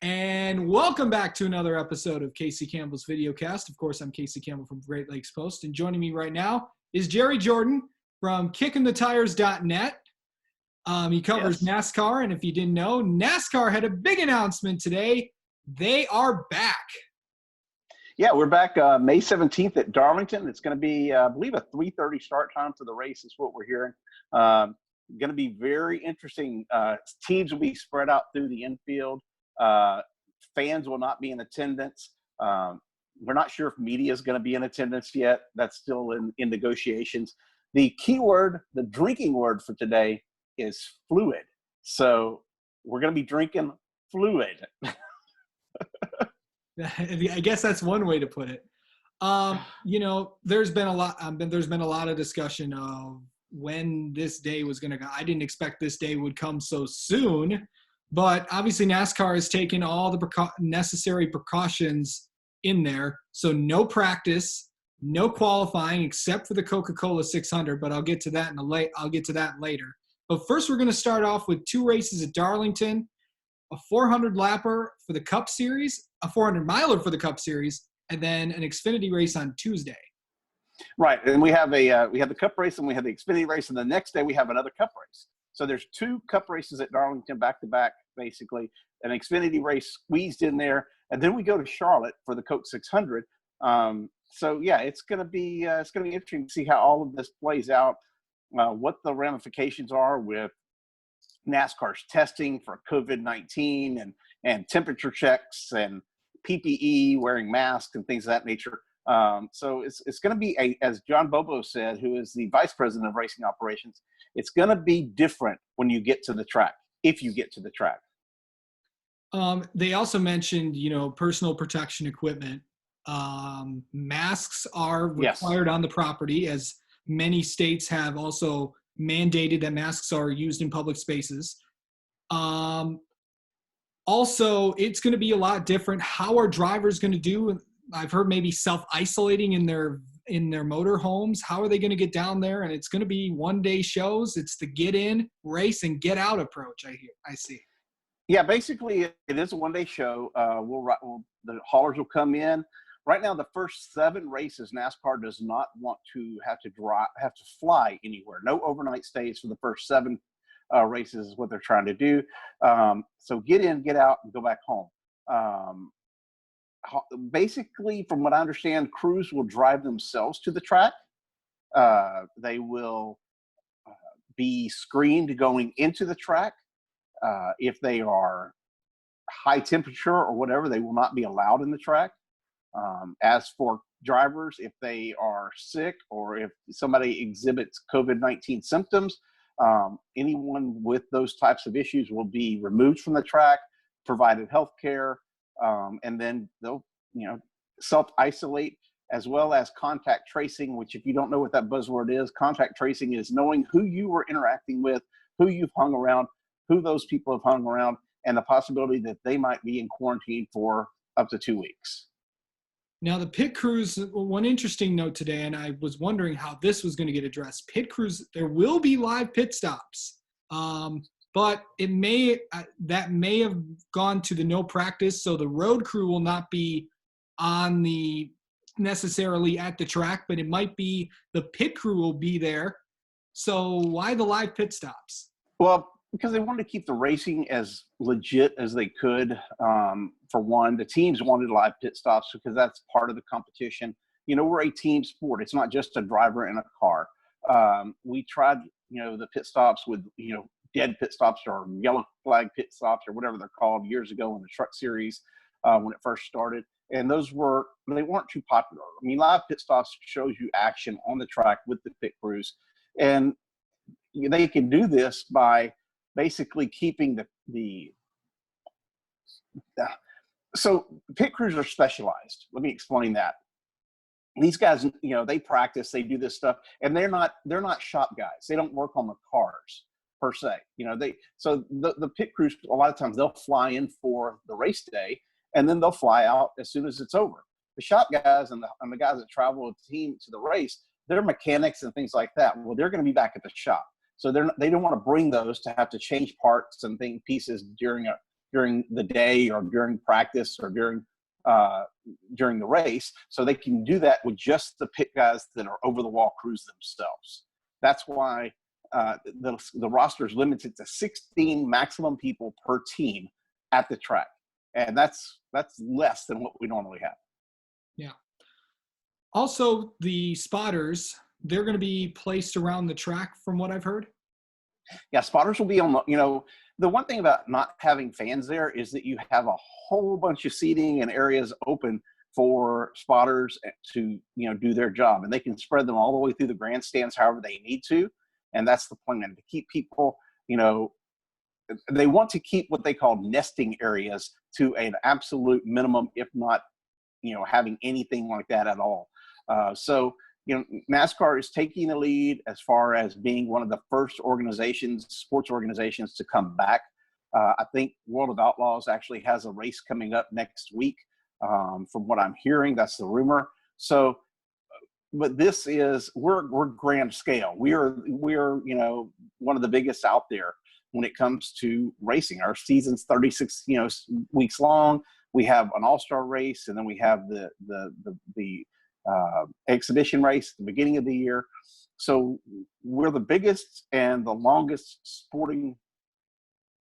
And welcome back to another episode of Casey Campbell's Videocast. Of course, I'm Casey Campbell from Great Lakes Post, and joining me right now is Jerry Jordan from kickingthetires.net. He covers NASCAR, and if you didn't know, NASCAR had a big announcement today. They are back. Yeah, we're back May 17th at Darlington. It's going to be, I believe, a 3:30 start time for the race is what we're hearing. Going to be very interesting. Teams will be spread out through the infield. Fans will not be in attendance. We're not sure if media is going to be in attendance yet. That's still in negotiations. The key word, the drinking word for today is fluid. So we're going to be drinking fluid. I guess that's one way to put it. There's been a lot of discussion of when this day was going to go. I didn't expect this day would come so soon, but obviously NASCAR has taken all the necessary precautions in there. So no practice, no qualifying except for the Coca-Cola 600, but I'll get to that later. But first we're going to start off with two races at Darlington. A 400-lapper for the Cup Series, a 400-miler for the Cup Series, and then an Xfinity race on Tuesday. Right, and we have the Cup race and we have the Xfinity race, and the next day we have another Cup race. So there's two Cup races at Darlington back-to-back, basically, an Xfinity race squeezed in there, and then we go to Charlotte for the Coke 600. So yeah, it's gonna be interesting to see how all of this plays out, what the ramifications are with NASCAR's testing for COVID-19 and temperature checks and PPE, wearing masks and things of that nature. So it's going to be, as John Bobo said, who is the vice president of racing operations, it's going to be different when you get to the track, if you get to the track. They also mentioned, personal protection equipment. Masks are required on the property, as many states have also mandated that masks are used in public spaces. Also, it's going to be a lot different. How are drivers going to do? I've heard maybe self-isolating in their motor homes. How are they going to get down there? And it's going to be one-day shows. It's the get in, race, and get out approach. I see. Yeah, basically it is a one-day show. The haulers will come in. Right now, the first 7 races, NASCAR does not want to have to fly anywhere. No overnight stays for the first 7 races is what they're trying to do. So get in, get out, and go back home. Basically, from what I understand, crews will drive themselves to the track. They will be screened going into the track. If they are high temperature or whatever, they will not be allowed in the track. As for drivers, if they are sick or if somebody exhibits COVID-19 symptoms, anyone with those types of issues will be removed from the track, provided health care, and then they'll, self-isolate, as well as contact tracing, which, if you don't know what that buzzword is, contact tracing is knowing who you were interacting with, who you've hung around, who those people have hung around, and the possibility that they might be in quarantine for up to 2 weeks. Now, the pit crews, one interesting note today, and I was wondering how this was going to get addressed. Pit crews, there will be live pit stops, but that may have gone to the no practice, so the road crew will not be necessarily at the track, but it might be the pit crew will be there. So why the live pit stops? Well, because they wanted to keep the racing as legit as they could. For one, the teams wanted live pit stops because that's part of the competition. We're a team sport. It's not just a driver in a car. We tried, the pit stops with, dead pit stops or yellow flag pit stops or whatever they're called years ago in the truck series when it first started. And they weren't too popular. I mean, live pit stops shows you action on the track with the pit crews. And they can do this by basically keeping so pit crews are specialized. Let me explain that. These guys, they practice, they do this stuff, and they're not shop guys. They don't work on the cars per se. So the pit crews, a lot of times they'll fly in for the race day, and then they'll fly out as soon as it's over. The shop guys and the guys that travel with the team to the race, they're mechanics and things like that. Well, they're going to be back at the shop. So they don't want to bring those to have to change parts and pieces during during the day or during practice or during the race, so they can do that with just the pit guys that are over the wall crews themselves. That's why the roster is limited to 16 maximum people per team at the track, and that's less than what we normally have. Yeah. Also, the spotters, they're going to be placed around the track, from what I've heard. Yeah, spotters will be on the one thing about not having fans there is that you have a whole bunch of seating and areas open for spotters to do their job, and they can spread them all the way through the grandstands however they need to, and that's the plan, to keep people, they want to keep what they call nesting areas to an absolute minimum, if not having anything like that at all. So NASCAR is taking the lead as far as being one of the first sports organizations to come back. I think World of Outlaws actually has a race coming up next week. From what I'm hearing, that's the rumor. So, but we're grand scale. We're one of the biggest out there when it comes to racing. Our season's 36 weeks long. We have an all-star race, and then we have the exhibition race at the beginning of the year. So we're the biggest and the longest sporting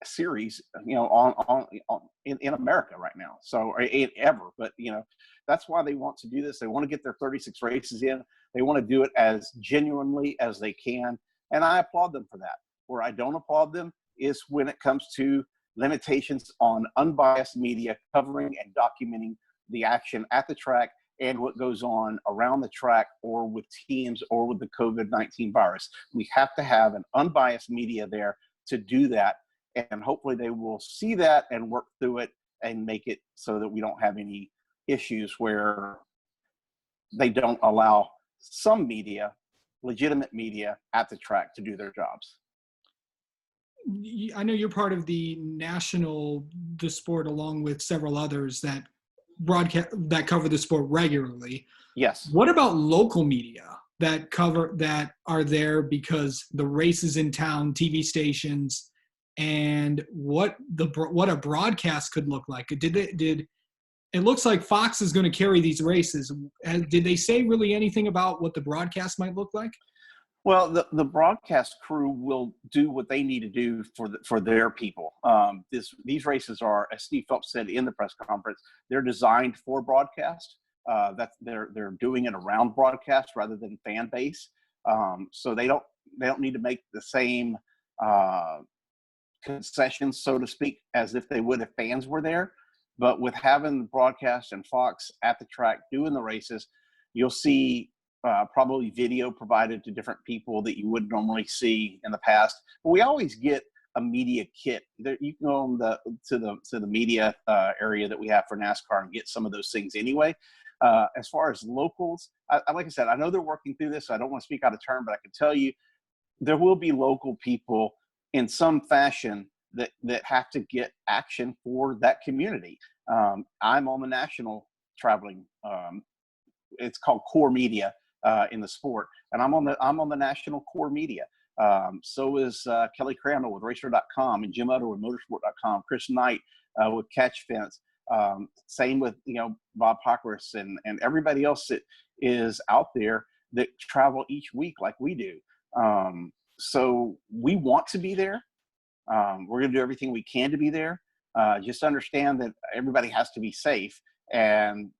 series, in America right now. So ever, but that's why they want to do this. They want to get their 36 races in. They want to do it as genuinely as they can, and I applaud them for that. Where I don't applaud them is when it comes to limitations on unbiased media covering and documenting the action at the track and what goes on around the track or with teams or with the COVID-19 virus. We have to have an unbiased media there to do that, and hopefully they will see that and work through it and make it so that we don't have any issues where they don't allow some media, legitimate media, at the track to do their jobs. I know you're part of the sport, along with several others that cover the sport regularly. Yes. What about local media that are there because the race is in town, TV stations, and what a broadcast could look like? It looks like Fox is going to carry these races. Did they say really anything about what the broadcast might look like? Well, the broadcast crew will do what they need to do for their people. These races are, as Steve Phelps said in the press conference, they're designed for broadcast. That they're doing it around broadcast rather than fan base. So they don't need to make the same concessions, so to speak, as if they would if fans were there. But with having broadcast and Fox at the track doing the races, you'll see probably video provided to different people that you wouldn't normally see in the past. But we always get a media kit. You can go on to the media area that we have for NASCAR and get some of those things anyway. As far as locals, like I said, I know they're working through this, so I don't want to speak out of turn, but I can tell you there will be local people in some fashion that have to get action for that community. I'm on the national traveling. It's called core media in the sport, and I'm on the national core media. So is Kelly Crandall with Racer.com and Jim Utter with Motorsport.com. Chris Knight with Catch Fence. Same with Bob Pockris and everybody else that is out there that travel each week like we do. So we want to be there. We're going to do everything we can to be there. Just understand that everybody has to be safe, and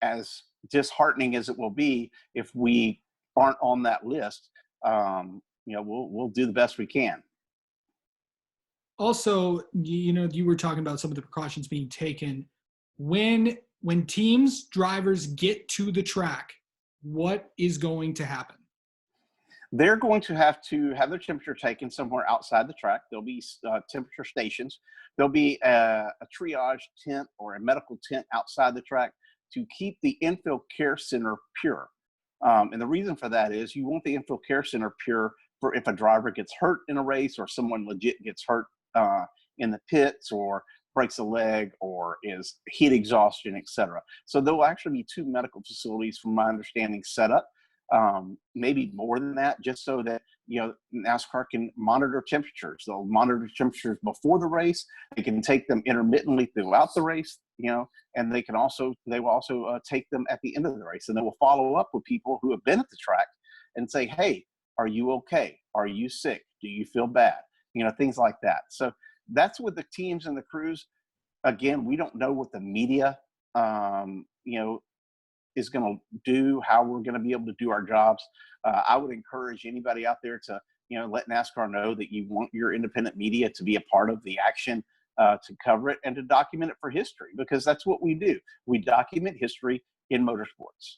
as disheartening as it will be if we aren't on that list, we'll do the best we can. Also, you were talking about some of the precautions being taken. When teams, drivers get to the track, what is going to happen? They're going to have their temperature taken somewhere outside the track. There'll be temperature stations. There'll be a triage tent or a medical tent outside the track to keep the infield care center pure. And the reason for that is you want the infield care center pure for if a driver gets hurt in a race or someone legit gets hurt in the pits or breaks a leg or is heat exhaustion, etc. So there will actually be two medical facilities, from my understanding, set up. maybe more than that, just so that NASCAR can monitor temperatures. They'll monitor temperatures before the race. They can take them intermittently throughout the race, and they will also take them at the end of the race, and they will follow up with people who have been at the track and say, hey, are you okay? Are you sick? Do you feel bad? Things like that. So that's what the teams and the crews. Again, we don't know what the media, is going to do, how we're going to be able to do our jobs. I would encourage anybody out there to, let NASCAR know that you want your independent media to be a part of the action, to cover it and to document it for history, because that's what we do. We document history in motorsports.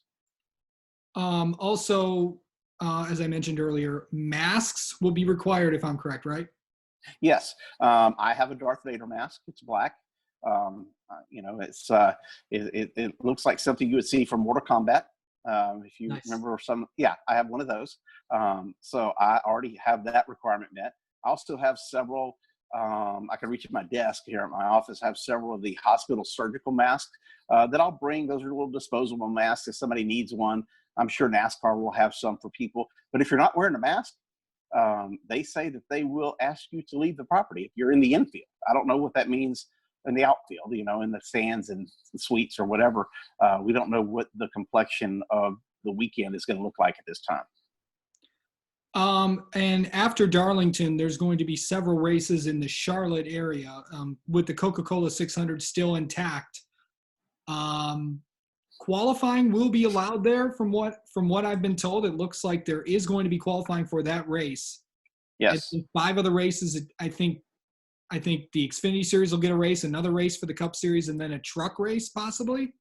Also, as I mentioned earlier, masks will be required, if I'm correct, right? Yes. I have a Darth Vader mask. It's black. It looks like something you would see from Mortal Kombat. If you Nice. remember I have one of those. So I already have that requirement met. I also have several, I can reach at my desk here at my office, have several of the hospital surgical masks that I'll bring. Those are little disposable masks if somebody needs one. I'm sure NASCAR will have some for people. But if you're not wearing a mask, they say that they will ask you to leave the property if you're in the infield. I don't know what that means in the outfield, in the stands and suites or whatever. We don't know what the complexion of the weekend is going to look like at this time. And after Darlington, there's going to be several races in the Charlotte area, with the Coca-Cola 600 still intact. Qualifying will be allowed there from what I've been told. It looks like there is going to be qualifying for that race. Yes. And 5 of the races, I think the Xfinity Series will get a race, another race for the Cup Series, and then a truck race possibly.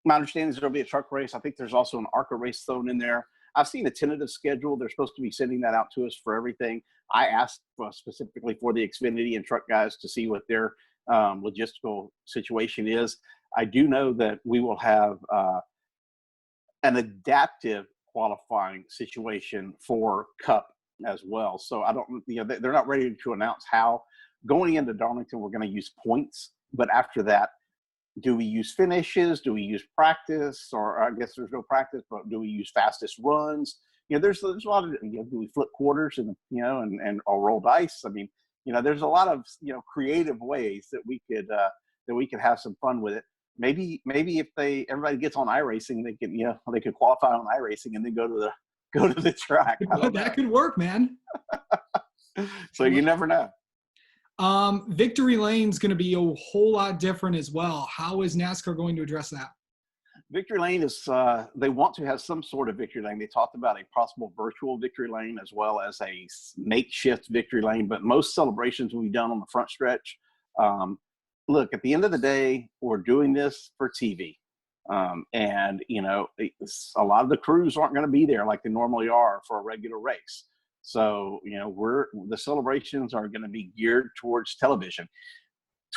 My understanding is there'll be a truck race. I think there's also an ARCA race thrown in there. I've seen a tentative schedule. They're supposed to be sending that out to us for everything. I asked specifically for the Xfinity and truck guys to see what their logistical situation is. I do know that we will have an adaptive qualifying situation for Cup as well. So I don't, they're not ready to announce how. Going into Darlington, we're going to use points, but after that, do we use finishes? Do we use practice? Or I guess there's no practice, but do we use fastest runs? There's a lot of, do we flip quarters and or roll dice? I mean, there's a lot of, creative ways that we could have some fun with it. Maybe if everybody gets on iRacing, they could qualify on iRacing and then go to the track. That could work, man. So you never know. Victory Lane's going to be a whole lot different as well. How is NASCAR going to address that? Victory Lane is, they want to have some sort of victory lane. They talked about a possible virtual victory lane as well as a makeshift victory lane, but most celebrations will be done on the front stretch. Look, at the end of the day, we're doing this for TV. And, a lot of the crews aren't going to be there like they normally are for a regular race. So, the celebrations are going to be geared towards television.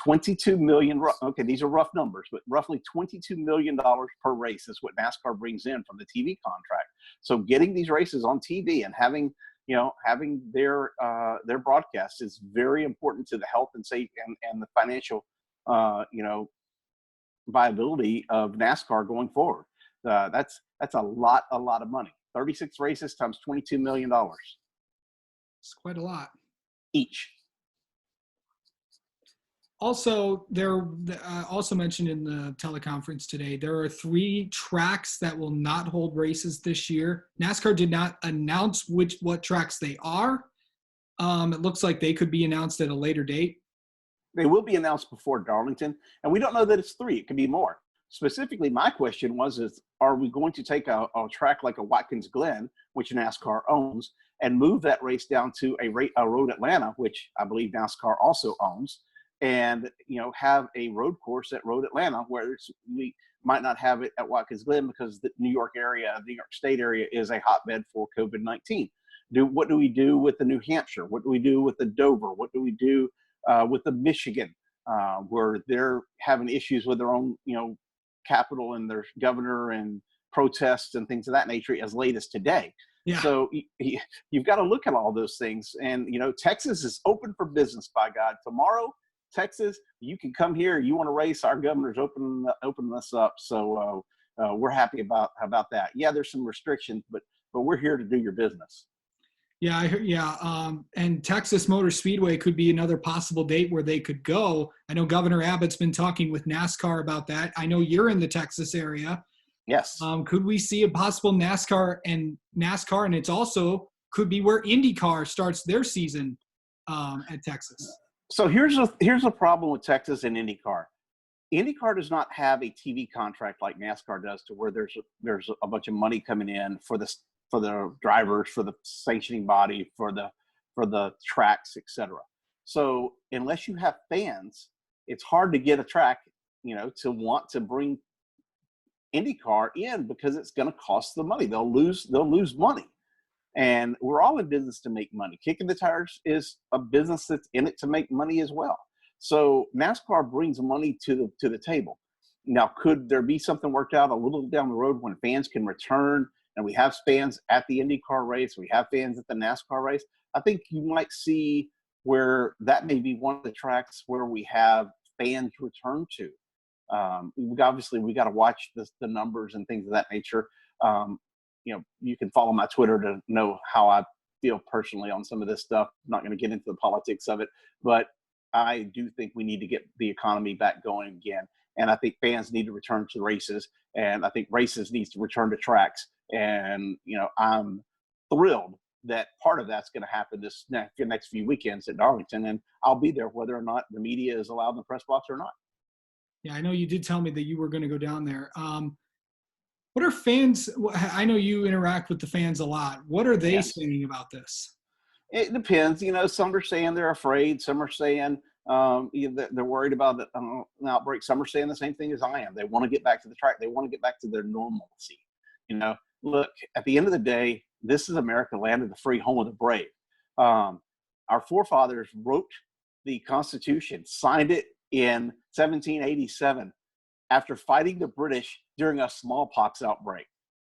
22 million, okay, these are rough numbers, but roughly $22 million per race is what NASCAR brings in from the TV contract. So getting these races on TV and having their broadcast is very important to the health and safety and the financial, viability of NASCAR going forward. That's a lot of money. 36 races times $22 million. It's quite a lot. Each. Also, there also mentioned in the teleconference today, there are 3 tracks that will not hold races this year. NASCAR did not announce what tracks they are. It looks like they could be announced at a later date. They will be announced before Darlington, and we don't know that it's 3. It could be more. Specifically, my question is are we going to take a track like a Watkins Glen, which NASCAR owns, and move that race down to a Road Atlanta, which I believe NASCAR also owns, and have a road course at Road Atlanta, where we might not have it at Watkins Glen because the New York State area is a hotbed for COVID-19. What do we do with the New Hampshire? What do we do with the Dover? What do we do with the Michigan, where they're having issues with their own, capital and their governor and protests and things of that nature as late as today? Yeah. So you've got to look at all those things. And, Texas is open for business, by God. Tomorrow, Texas, you can come here. You want to race, our governor's opening us up. So we're happy about that. Yeah, there's some restrictions, but but we're here to do your business. Yeah, and Texas Motor Speedway could be another possible date where they could go. I know Governor Abbott's been talking with NASCAR about that. I know you're in the Texas area. Yes. Could we see a possible NASCAR, and it's also could be where IndyCar starts their season at Texas. So here's a problem with Texas and IndyCar. IndyCar does not have a TV contract like NASCAR does, to where there's a bunch of money coming in for the drivers, for the sanctioning body, for the tracks, etc. So unless you have fans, it's hard to get a track, to want to bring IndyCar in, because it's going to cost them money. They'll lose money. And we're all in business to make money. Kicking the tires is a business that's in it to make money as well. So NASCAR brings money to the table. Now, could there be something worked out a little down the road when fans can return, and we have fans at the IndyCar race, we have fans at the NASCAR race? I think you might see where that may be one of the tracks where we have fans return to. We got to watch the numbers and things of that nature. You can follow my Twitter to know how I feel personally on some of this stuff. I'm not going to get into the politics of it, but I do think we need to get the economy back going again. And I think fans need to return to races, and I think races needs to return to tracks. And, I'm thrilled that part of that's going to happen this next few weekends at Darlington, and I'll be there whether or not the media is allowed in the press box or not. Yeah, I know you did tell me that you were going to go down there. What are fans? I know you interact with the fans a lot. What are they saying about this? It depends. Some are saying they're afraid. Some are saying they're worried about an outbreak. Some are saying the same thing as I am. They want to get back to the track. They want to get back to their normalcy. Look, at the end of the day, this is America, land of the free, home of the brave. Our forefathers wrote the Constitution, signed it in 1787 after fighting the British during a smallpox outbreak.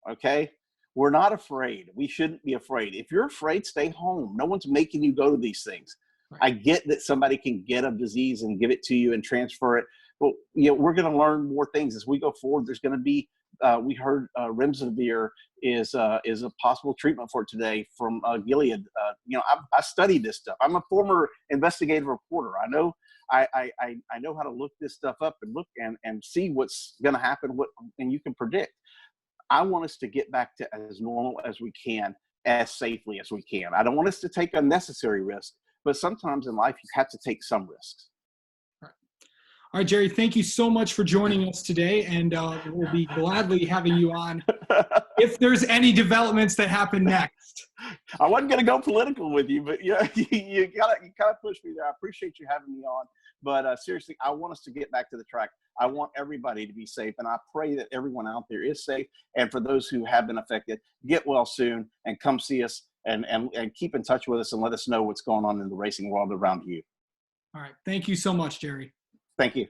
Okay? We're not afraid. We shouldn't be afraid. If you're afraid, stay home. No one's making you go to these things. Right. I get that somebody can get a disease and give it to you and transfer it, but we're going to learn more things as we go forward. There's going to be, we heard remdesivir is a possible treatment for it today from Gilead. I studied this stuff. I'm a former investigative reporter. I know how to look this stuff up and look and see what's going to happen, and you can predict. I want us to get back to as normal as we can, as safely as we can. I don't want us to take unnecessary risks, but sometimes in life you have to take some risks. All right, Jerry, thank you so much for joining us today, and we'll be gladly having you on if there's any developments that happen next. I wasn't going to go political with you, but you kind of pushed me there. I appreciate you having me on, but seriously, I want us to get back to the track. I want everybody to be safe, and I pray that everyone out there is safe. And for those who have been affected, get well soon and come see us and keep in touch with us and let us know what's going on in the racing world around you. All right. Thank you so much, Jerry. Thank you.